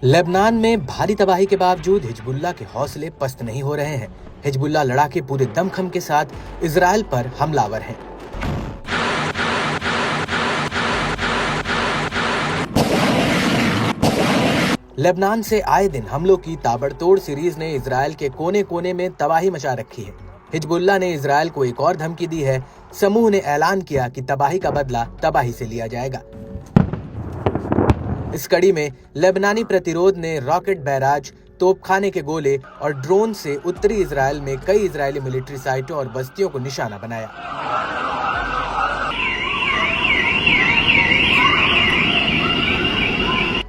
Lebanon में भारी तबाही के बावजूद हिजबुल्लाह के हौसले पस्त नहीं हो रहे हैं। हिजबुल्लाह लड़ाके पूरे दमखम के साथ इजराइल पर हमलावर हैं। लेबनान से आए दिन हमलों की ताबड़तोड़ सीरीज ने इजराइल के कोने कोने में तबाही मचा रखी है। हिजबुल्लाह ने इजराइल को एक और धमकी दी है। समूह ने ऐलान किया कि तबाही का बदला तबाही से लिया जाएगा। इस कड़ी में लेबनानी प्रतिरोध ने रॉकेट बैराज, तोपखाने के गोले और ड्रोन से उत्तरी इजराइल में कई इजरायली मिलिट्री साइटों और बस्तियों को निशाना बनाया।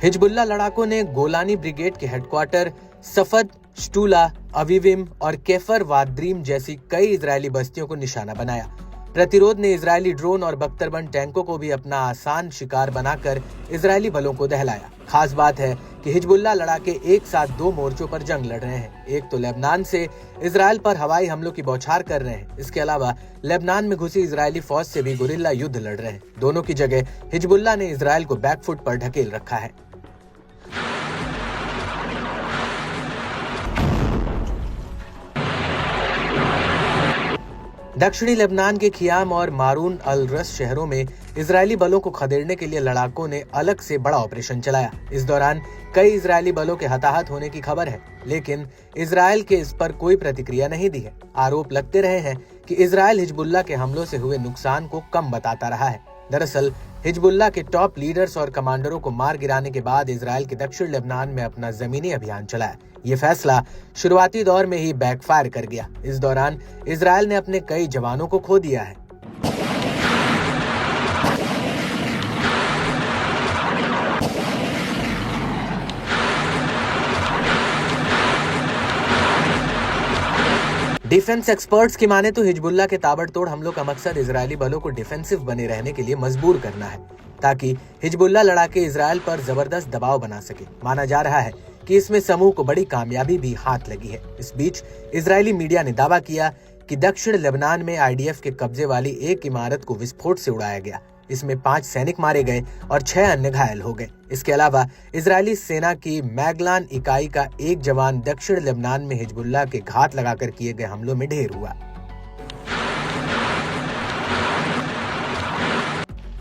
हिजबुल्लाह लड़ाकों ने गोलानी ब्रिगेड के हेडक्वार्टर सफद, शटूला, अवीविम और केफर वाद्रीम जैसी कई इजरायली बस्तियों को निशाना बनाया। प्रतिरोध ने इजरायली ड्रोन और बख्तरबंद टैंकों को भी अपना आसान शिकार बनाकर इजरायली बलों को दहलाया। खास बात है कि हिजबुल्लाह लड़ाके एक साथ दो मोर्चों पर जंग लड़ रहे हैं। एक तो लेबनान से इजराइल पर हवाई हमलों की बौछार कर रहे हैं। इसके अलावा लेबनान में घुसी इजरायली फौज से भी गुरिल्ला युद्ध लड़ रहे हैं। दोनों की जगह हिजबुल्लाह ने इजराइल को बैकफुट पर ढकेल रखा है। दक्षिणी लेबनान के खियाम और मारून अल रस शहरों में इजरायली बलों को खदेड़ने के लिए लड़ाकों ने अलग से बड़ा ऑपरेशन चलाया। इस दौरान कई इजरायली बलों के हताहत होने की खबर है, लेकिन इजराइल के इस पर कोई प्रतिक्रिया नहीं दी है। आरोप लगते रहे हैं कि इजराइल हिजबुल्लाह के हमलों से हुए नुकसान को कम बताता रहा है। दरअसल हिजबुल्लाह के टॉप लीडर्स और कमांडरों को मार गिराने के बाद इजराइल के दक्षिण लेबनान में अपना जमीनी अभियान चलाया। ये फैसला शुरुआती दौर में ही बैकफायर कर गया। इस दौरान इजराइल ने अपने कई जवानों को खो दिया है। डिफेंस एक्सपर्ट्स की माने तो हिजबुल्लाह के ताबड़तोड़ हमलों का मकसद इजरायली बलों को डिफेंसिव बने रहने के लिए मजबूर करना है, ताकि हिजबुल्लाह लड़ाके इजराइल पर जबरदस्त दबाव बना सके। माना जा रहा है कि इसमें समूह को बड़ी कामयाबी भी हाथ लगी है। इस बीच इजरायली मीडिया ने दावा किया कि दक्षिण लेबनान में आईडीएफ के कब्जे वाली एक इमारत को विस्फोट से उड़ाया गया। इसमें 5 सैनिक मारे गए और 6 अन्य घायल हो गए। इसके अलावा इजरायली सेना की मैगलान इकाई का एक जवान दक्षिण लेबनान में हिजबुल्लाह के घात लगाकर किए गए हमलों में ढेर हुआ।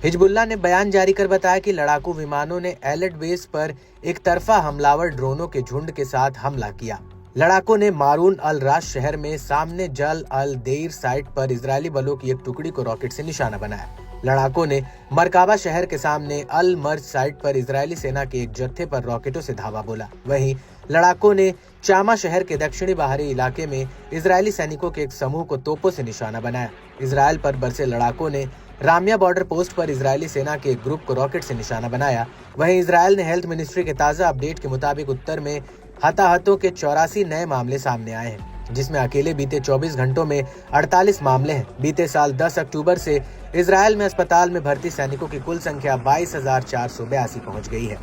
हिजबुल्लाह ने बयान जारी कर बताया कि लड़ाकू विमानों ने एलेट बेस पर एक तरफा हमलावर ड्रोनों के झुंड के साथ हमला किया। लड़ाकों ने मारून अल राश शहर में सामने जल अल देर साइट पर इजरायली बलों की एक टुकड़ी को रॉकेट से निशाना बनाया। लड़ाकों ने मरकाबा शहर के सामने अल मर्ज साइट पर इजरायली सेना के एक जत्थे पर रॉकेटों से धावा बोला। वहीं लड़ाकों ने चामा शहर के दक्षिणी बाहरी इलाके में इजरायली सैनिकों के एक समूह को तोपों से निशाना बनाया। इजराइल पर बरसे लड़ाकों ने रामिया बॉर्डर पोस्ट पर इजरायली सेना के एक ग्रुप को रॉकेट से निशाना बनाया। वहीं इजराइल ने हेल्थ मिनिस्ट्री के ताजा अपडेट के मुताबिक उत्तर में हताहतों के 84 नए मामले सामने आए हैं, जिसमें अकेले बीते 24 घंटों में 48 मामले हैं। बीते साल 10 अक्टूबर से इजराइल में अस्पताल में भर्ती सैनिकों की कुल संख्या 22,482 पहुंच गई है।